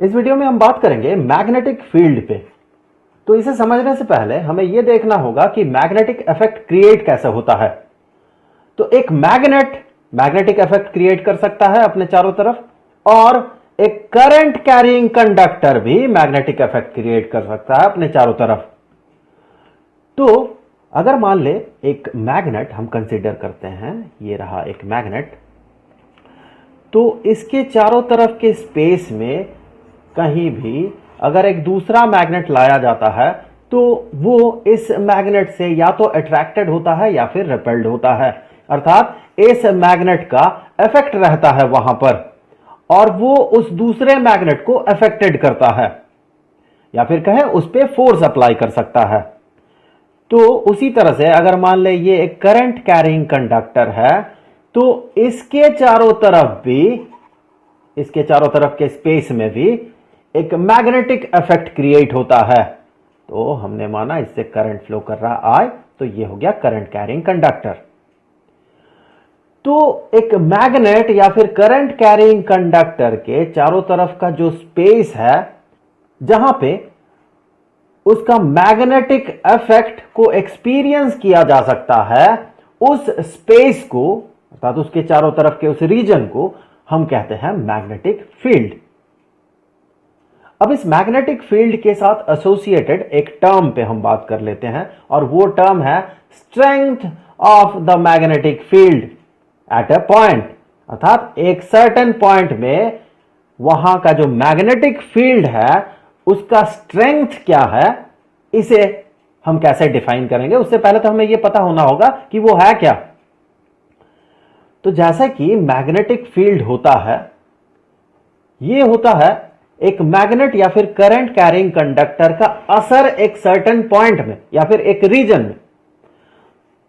इस वीडियो में हम बात करेंगे मैग्नेटिक फील्ड पे। तो इसे समझने से पहले हमें यह देखना होगा कि मैग्नेटिक इफेक्ट क्रिएट कैसे होता है। तो एक मैग्नेट मैग्नेटिक इफेक्ट क्रिएट कर सकता है अपने चारों तरफ, और एक करंट कैरिंग कंडक्टर भी मैग्नेटिक इफेक्ट क्रिएट कर सकता है अपने चारों तरफ। तो अगर मान ले एक मैग्नेट हम कंसीडर करते हैं, ये रहा एक मैग्नेट, तो इसके चारों तरफ के स्पेस में कहीं भी अगर एक दूसरा मैग्नेट लाया जाता है तो वो इस मैग्नेट से या तो अट्रैक्टेड होता है या फिर रिपेल्ड होता है, अर्थात इस मैग्नेट का इफेक्ट रहता है वहां पर और वो उस दूसरे मैग्नेट को अफेक्टेड करता है या फिर कहें उस पर फोर्स अप्लाई कर सकता है। तो उसी तरह से अगर मान ले ये एक करंट कैरिंग कंडक्टर है तो इसके चारों तरफ के स्पेस में भी एक मैग्नेटिक इफेक्ट क्रिएट होता है। तो हमने माना इससे करंट फ्लो कर रहा है, तो ये हो गया करंट कैरिंग कंडक्टर। तो एक मैग्नेट या फिर करंट कैरिंग कंडक्टर के चारों तरफ का जो स्पेस है जहां पे उसका मैग्नेटिक इफेक्ट को एक्सपीरियंस किया जा सकता है, उस स्पेस को अर्थात उसके चारों तरफ के उस रीजन को हम कहते हैं मैग्नेटिक फील्ड। अब इस मैग्नेटिक फील्ड के साथ एसोसिएटेड एक टर्म पे हम बात कर लेते हैं और वो टर्म है strength of the magnetic field at a point, अर्थात एक सर्टेन पॉइंट में वहां का जो मैग्नेटिक फील्ड है उसका स्ट्रेंथ क्या है, इसे हम कैसे डिफाइन करेंगे। उससे पहले तो हमें यह पता होना होगा कि वो है क्या। तो जैसे कि मैग्नेटिक फील्ड होता है, यह होता है एक मैग्नेट या फिर करंट कैरिंग कंडक्टर का असर एक सर्टेन पॉइंट में या फिर एक रीजन में।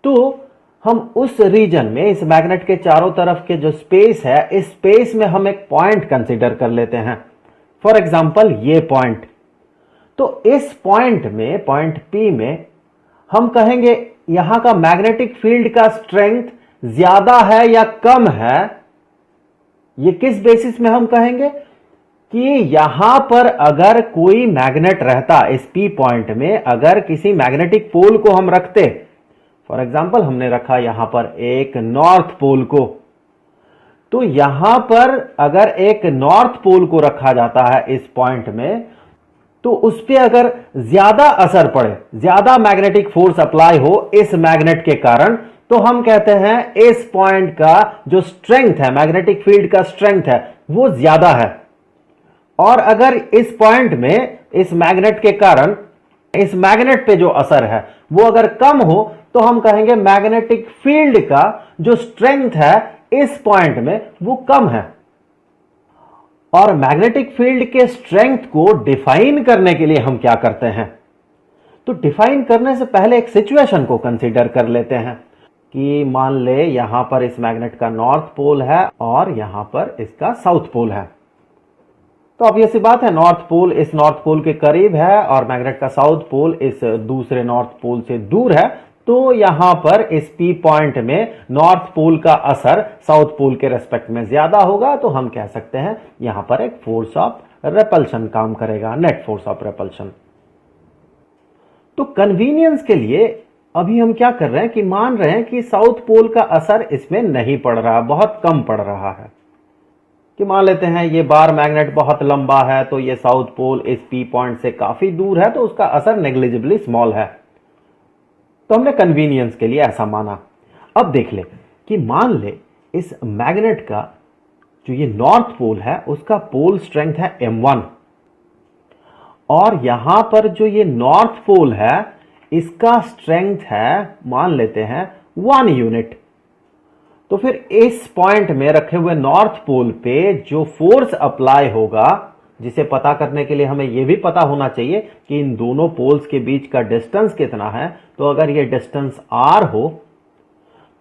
तो हम उस रीजन में इस मैग्नेट के चारों तरफ के जो स्पेस है, इस स्पेस में हम एक पॉइंट कंसीडर कर लेते हैं, फॉर एग्जांपल ये पॉइंट। तो इस पॉइंट में, पॉइंट P में हम कहेंगे यहां का मैग्नेटिक फील्ड का स्ट्रेंथ ज्यादा है या कम है। ये किस बेसिस में हम कहेंगे कि यहां पर अगर कोई मैग्नेट रहता, इस P पॉइंट में अगर किसी मैग्नेटिक पोल को हम रखते, फॉर एग्जांपल हमने रखा यहां पर एक नॉर्थ पोल को, तो यहां पर अगर एक नॉर्थ पोल को रखा जाता है इस पॉइंट में, तो उस पर अगर ज्यादा असर पड़े, ज्यादा मैग्नेटिक फोर्स अप्लाई हो इस मैग्नेट के कारण, तो हम कहते हैं इस पॉइंट का जो स्ट्रेंथ है, मैग्नेटिक फील्ड का स्ट्रेंथ है, वो ज्यादा है। और अगर इस पॉइंट में इस मैग्नेट के कारण इस मैग्नेट पे जो असर है वो अगर कम हो, तो हम कहेंगे मैग्नेटिक फील्ड का जो स्ट्रेंथ है इस पॉइंट में वो कम है। और मैग्नेटिक फील्ड के स्ट्रेंथ को डिफाइन करने के लिए हम क्या करते हैं, तो डिफाइन करने से पहले एक सिचुएशन को कंसीडर कर लेते हैं कि मान ले यहां पर इस मैग्नेट का नॉर्थ पोल है और यहां पर इसका साउथ पोल है। तो ऑब्वियस सी बात है, नॉर्थ पोल इस नॉर्थ पोल के करीब है और मैग्नेट का साउथ पोल इस दूसरे नॉर्थ पोल से दूर है। तो यहां पर इस P पॉइंट में नॉर्थ पोल का असर साउथ पोल के रेस्पेक्ट में ज्यादा होगा, तो हम कह सकते हैं यहां पर एक फोर्स ऑफ रेपल्शन काम करेगा, नेट फोर्स ऑफ रेपल्शन। तो कन्वीनियंस के लिए अभी हम क्या कर रहे हैं कि मान रहे हैं कि साउथ पोल का असर इसमें नहीं पड़ रहा, बहुत कम पड़ रहा है। कि मान लेते हैं ये बार मैग्नेट बहुत लंबा है, तो ये साउथ पोल इस P पॉइंट से काफी दूर है, तो उसका असर नेग्लिजिबली स्मॉल है। तो हमने कन्वीनियंस के लिए ऐसा माना। अब देख ले कि मान ले इस मैग्नेट का जो ये नॉर्थ पोल है उसका पोल स्ट्रेंथ है m1 और यहां पर जो ये नॉर्थ पोल है इसका स्ट्रेंथ है, मान लेते हैं 1 यूनिट। तो फिर इस पॉइंट में रखे हुए नॉर्थ पोल पे जो फोर्स अप्लाई होगा, जिसे पता करने के लिए हमें यह भी पता होना चाहिए कि इन दोनों पोल्स के बीच का डिस्टेंस कितना है। तो अगर यह डिस्टेंस r हो,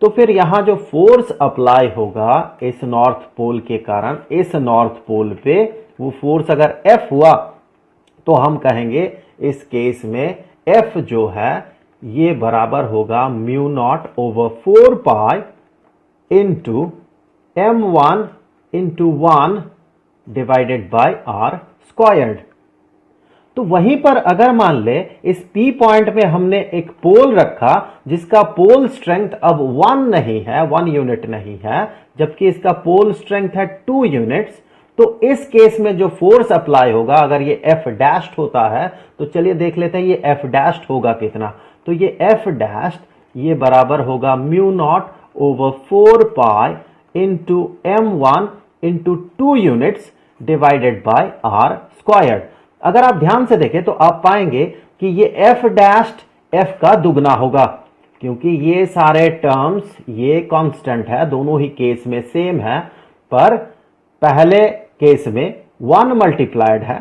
तो फिर यहां जो फोर्स अप्लाई होगा इस नॉर्थ पोल के कारण इस नॉर्थ पोल पे, वो फोर्स अगर F हुआ, तो हम कहेंगे इस केस में F जो है ये बराबर होगा μ0/4 pi into m1 into 1 divided by are squared. तो वहीं पर अगर मान ले इस P पॉइंट में हमने एक पोल रखा जिसका पोल स्ट्रेंथ अब 1 नहीं है, 1 यूनिट नहीं है, जबकि इसका पोल स्ट्रेंथ है 2 यूनिट्स, तो इस केस में जो फोर्स अप्लाई होगा, अगर ये F डैश्ड होता है तो चलिए देख लेते हैं ये F डैश्ड होगा कितना। तो ये F डैश्ड ये बराबर होगा mu naught over 4 pi into M1 into 2 units divided by are squared. अगर आप ध्यान से देखें तो आप पाएंगे कि ये F डैश्ड F का दुगना होगा, क्योंकि ये सारे टर्म्स ये कांस्टेंट है, दोनों ही केस में सेम है, पर पहले केस में 1 मल्टीप्लाइड है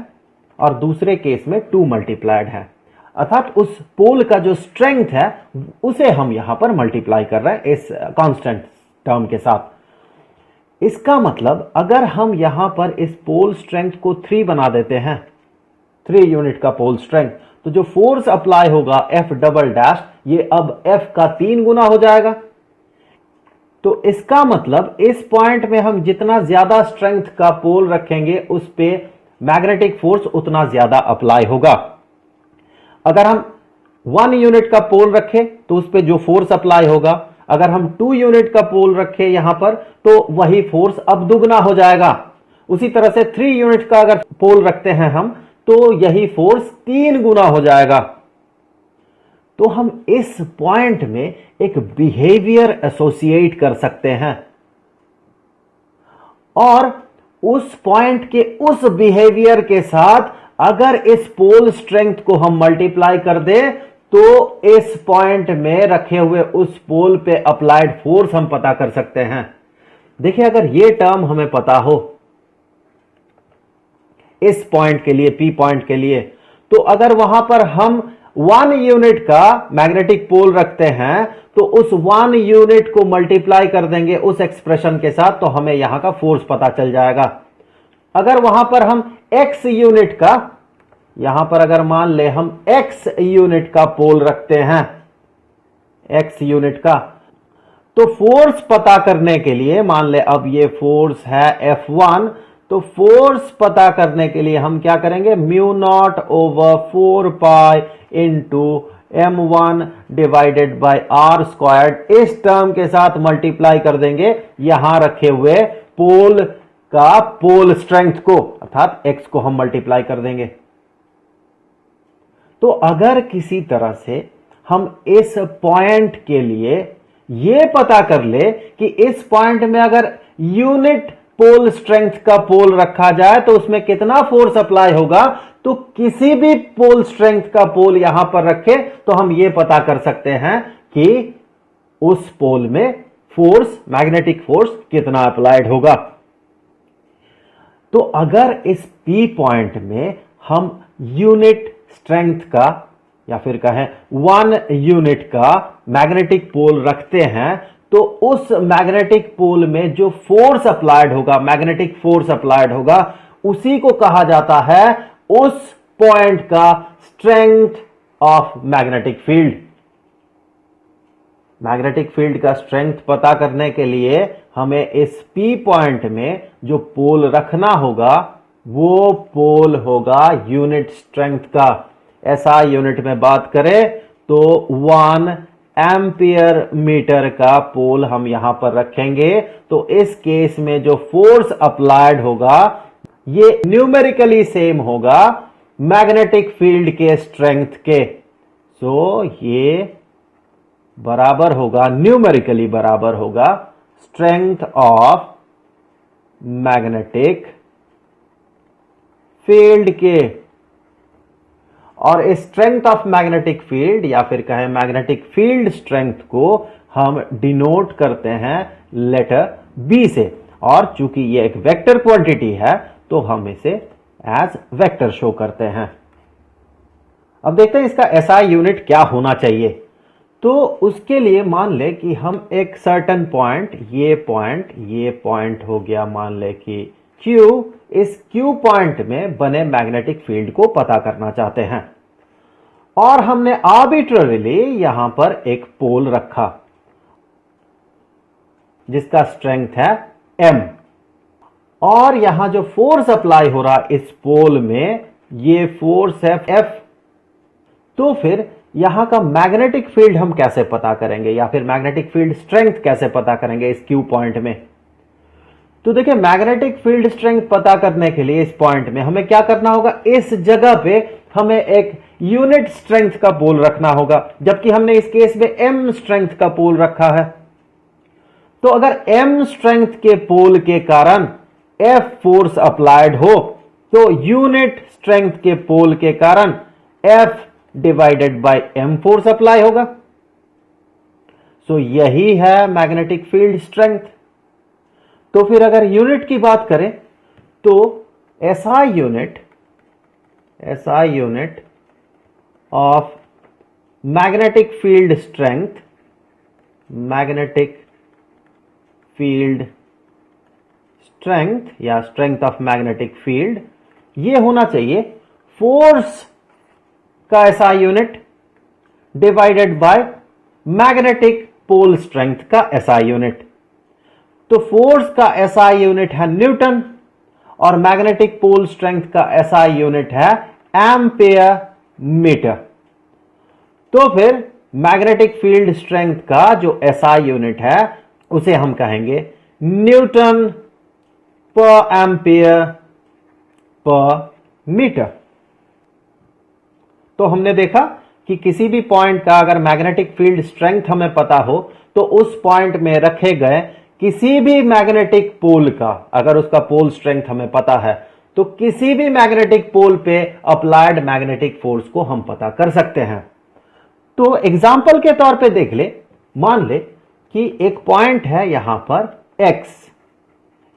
और दूसरे केस में 2 मल्टीप्लाइड है, अर्थात उस पोल का जो स्ट्रेंथ है उसे हम यहां पर मल्टीप्लाई कर रहे हैं इस कांस्टेंट टर्म के साथ। इसका मतलब अगर हम यहां पर इस पोल स्ट्रेंथ को 3 बना देते हैं, 3 यूनिट का पोल स्ट्रेंथ, तो जो फोर्स अप्लाई होगा F डबल डैश ये अब F का 3 गुना हो जाएगा। तो इसका मतलब इस पॉइंट में हम जितना ज्यादा स्ट्रेंथ का पोल रखेंगे उस पे मैग्नेटिक फोर्स उतना ज्यादा अप्लाई होगा। अगर हम 1 यूनिट का पोल रखें तो उस पे जो फोर्स अप्लाई होगा, अगर हम 2 यूनिट का पोल रखें यहां पर तो वही फोर्स अब दुगना हो जाएगा। उसी तरह से 3 यूनिट का अगर पोल रखते हैं हम तो यही फोर्स 3 गुना हो जाएगा। तो हम इस पॉइंट में एक बिहेवियर एसोसिएट कर सकते हैं और उस पॉइंट के उस बिहेवियर के साथ अगर इस पोल स्ट्रेंथ को हम मल्टीप्लाई कर दें तो इस पॉइंट में रखे हुए उस पोल पे अप्लाइड फोर्स हम पता कर सकते हैं। देखिए अगर ये टर्म हमें पता हो इस पॉइंट के लिए, P पॉइंट के लिए, तो अगर वहां पर हम 1 यूनिट का मैग्नेटिक पोल रखते हैं तो उस 1 यूनिट को मल्टीप्लाई कर देंगे उस एक्सप्रेशन के साथ तो हमें यहां का फोर्स पता चल जाएगा। अगर वहां पर हम x यूनिट का, यहां पर अगर मान ले हम x यूनिट का पोल रखते हैं, x यूनिट का, तो फोर्स पता करने के लिए मान ले अब ये फोर्स है F1, तो फोर्स पता करने के लिए हम क्या करेंगे, mu naught over 4 pi into M1 divided by are squared इस टर्म के साथ मल्टीप्लाई कर देंगे यहां रखे हुए पोल का पोल स्ट्रेंथ को, अर्थात x को हम मल्टीप्लाई कर देंगे। तो अगर किसी तरह से हम इस पॉइंट के लिए यह पता कर ले कि इस पॉइंट में अगर यूनिट पोल स्ट्रेंथ का पोल रखा जाए तो उसमें कितना फोर्स अप्लाई होगा, तो किसी भी पोल स्ट्रेंथ का पोल यहां पर रखे तो हम यह पता कर सकते हैं कि उस पोल में फोर्स, मैग्नेटिक फोर्स कितना अप्लाइड होगा। तो अगर इस P पॉइंट में हम यूनिट स्ट्रेंथ का या फिर कहें 1 यूनिट का मैग्नेटिक पोल रखते हैं तो उस मैग्नेटिक पोल में जो फोर्स अप्लाइड होगा, मैग्नेटिक फोर्स अप्लाइड होगा, उसी को कहा जाता है उस पॉइंट का strength of magnetic field. Magnetic field का स्ट्रेंथ पता करने के लिए हमें इस P पॉइंट में जो पोल रखना होगा वो पोल होगा यूनिट स्ट्रेंथ का। ऐसा यूनिट में बात करें तो 1 एम्पियर मीटर का पोल हम यहां पर रखेंगे, तो इस केस में जो फोर्स अप्लाइड होगा ये न्यूमेरिकली सेम होगा मैग्नेटिक फील्ड के स्ट्रेंथ के। सो ये बराबर होगा, न्यूमेरिकली बराबर होगा स्ट्रेंथ ऑफ मैग्नेटिक फील्ड के। और इस स्ट्रेंथ ऑफ मैग्नेटिक फील्ड या फिर कहें मैग्नेटिक फील्ड स्ट्रेंथ को हम डिनोट करते हैं लेटर B से, और चूंकि ये एक वेक्टर क्वांटिटी है तो हम इसे एज वेक्टर शो करते हैं। अब देखते हैं इसका SI यूनिट क्या होना चाहिए। तो उसके लिए मान ले कि हम एक सर्टेन पॉइंट, ये पॉइंट हो गया मान ले कि Q, इस Q पॉइंट में बने मैग्नेटिक फील्ड को पता करना चाहते हैं और हमने आर्बिट्ररीली यहां पर एक पोल रखा जिसका स्ट्रेंथ है M। और यहां जो फोर्स अप्लाई हो रहा इस पोल में, ये फोर्स है F। तो फिर यहां का मैग्नेटिक फील्ड हम कैसे पता करेंगे, या फिर मैग्नेटिक फील्ड स्ट्रेंथ कैसे पता करेंगे इस Q पॉइंट में? तो देखिए, मैग्नेटिक फील्ड स्ट्रेंथ पता करने के लिए इस पॉइंट में हमें क्या करना होगा, इस जगह पे हमें एक यूनिट स्ट्रेंथ का पोल रखना होगा, जबकि हमने इस केस में m स्ट्रेंथ का पोल रखा है। तो अगर m स्ट्रेंथ के पोल के कारण F फोर्स अप्लाइड हो, तो यूनिट स्ट्रेंथ के पोल के कारण F divided by m force apply होगा। सो यही है मैग्नेटिक फील्ड स्ट्रेंथ। तो फिर अगर यूनिट की बात करें तो SI unit of magnetic field strength या स्ट्रेंथ ऑफ मैग्नेटिक फील्ड, ये होना चाहिए फोर्स का SI unit divided by magnetic pole strength का SI यूनिट। तो फोर्स का SI यूनिट है न्यूटन और मैग्नेटिक पोल स्ट्रेंथ का SI यूनिट है एम्पियर मीटर। तो फिर मैग्नेटिक फील्ड स्ट्रेंथ का जो SI यूनिट है उसे हम कहेंगे न्यूटन पर एम्पियर पर मीटर। तो हमने देखा कि किसी भी पॉइंट का अगर मैग्नेटिक फील्ड स्ट्रेंथ हमें पता हो, तो उस पॉइंट में रखे गए किसी भी मैग्नेटिक पोल का, अगर उसका पोल स्ट्रेंथ हमें पता है, तो किसी भी मैग्नेटिक पोल पे अप्लाइड मैग्नेटिक फोर्स को हम पता कर सकते हैं। तो एग्जाम्पल के तौर पे देख ले, मान ले कि एक पॉइंट है यहां पर X।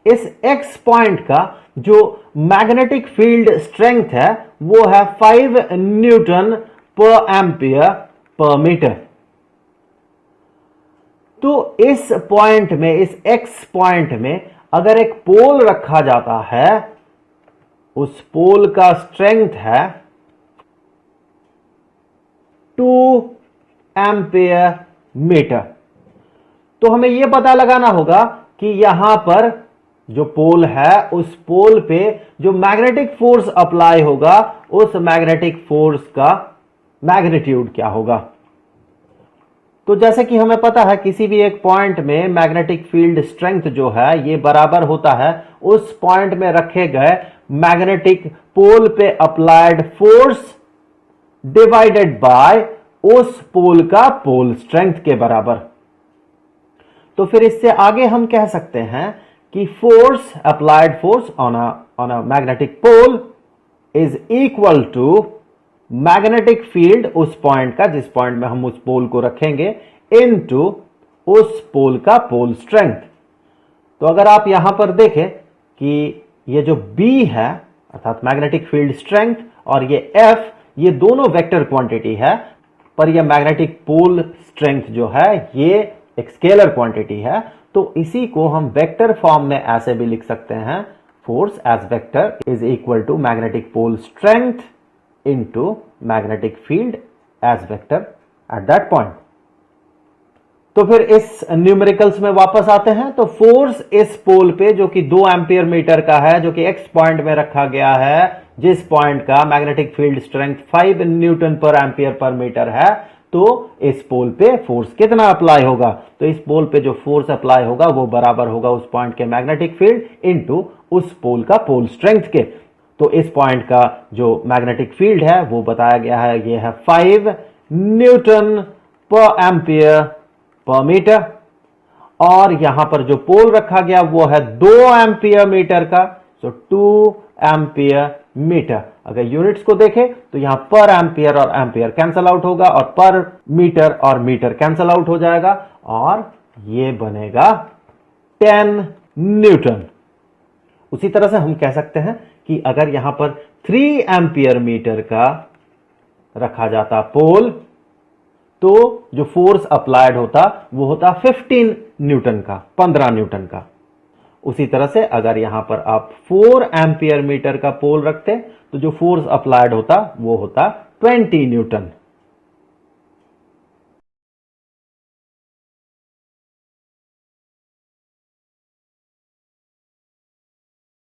इस X पॉइंट का जो मैग्नेटिक फील्ड स्ट्रेंथ है वो है 5 न्यूटन पर एम्पियर पर मीटर। तो इस पॉइंट में, इस X पॉइंट में अगर एक पोल रखा जाता है, उस पोल का स्ट्रेंथ है 2 एम्पियर मीटर। तो हमें यह पता लगाना होगा कि यहां पर जो पोल है, उस पोल पे जो मैग्नेटिक फोर्स अप्लाई होगा, उस मैग्नेटिक फोर्स का मैग्नीट्यूड क्या होगा। तो जैसे कि हमें पता है किसी भी एक पॉइंट में मैग्नेटिक फील्ड स्ट्रेंथ जो है ये बराबर होता है उस पॉइंट में रखे गए मैग्नेटिक पोल पे अप्लाइड फोर्स डिवाइडेड बाय उस पोल का पोल स्ट्रेंथ के बराबर। तो फिर इससे आगे हम कह सकते हैं कि force, applied force on a magnetic pole is equal to magnetic field उस पॉइंट का, जिस पॉइंट में हम उस पोल को रखेंगे, इनटू उस पोल का पोल स्ट्रेंथ। तो अगर आप यहां पर देखें कि ये जो B है अर्थात मैग्नेटिक फील्ड स्ट्रेंथ और ये F, ये दोनों वेक्टर क्वांटिटी है, पर ये मैग्नेटिक पोल स्ट्रेंथ जो है ये एक स्केलर क्वांटिटी है। तो इसी को हम वेक्टर फॉर्म में ऐसे भी लिख सकते हैं, force as vector is equal to magnetic pole strength into magnetic field as vector at that point। तो फिर इस न्यूमेरिकल्स में वापस आते हैं। तो फोर्स इस पोल पे जो कि 2 एम्पियर मीटर का है, जो कि X पॉइंट में रखा गया है, जिस पॉइंट का मैग्नेटिक फील्ड स्ट्रेंथ 5 न्यूटन पर एम्पियर पर मीटर है, तो इस पोल पे फोर्स कितना अप्लाई होगा। तो इस पोल पे जो फोर्स अप्लाई होगा वो बराबर होगा उस पॉइंट के मैग्नेटिक फील्ड इनटू उस पोल का पोल स्ट्रेंथ के। तो इस पॉइंट का जो मैग्नेटिक फील्ड है वो बताया गया है, ये है 5 न्यूटन पर एम्पियर पर मीटर, और यहां पर जो पोल रखा गया वो है 2 एम्पियर मीटर का, सो 2 एम्पियर मीटर। अगर यूनिट्स को देखें तो यहां पर एम्पियर और एम्पियर कैंसल आउट होगा और पर मीटर और मीटर कैंसल आउट हो जाएगा और ये बनेगा 10 न्यूटन। उसी तरह से हम कह सकते हैं कि अगर यहां पर 3 एम्पियर मीटर का रखा जाता पोल, तो जो फोर्स अप्लाइड होता वो होता 15 न्यूटन का, 15 न्यूटन का। उसी तरह से अगर यहां पर आप 4 एम्पियर मीटर का पोल रखते तो जो फोर्स अप्लाइड होता वो होता 20 न्यूटन।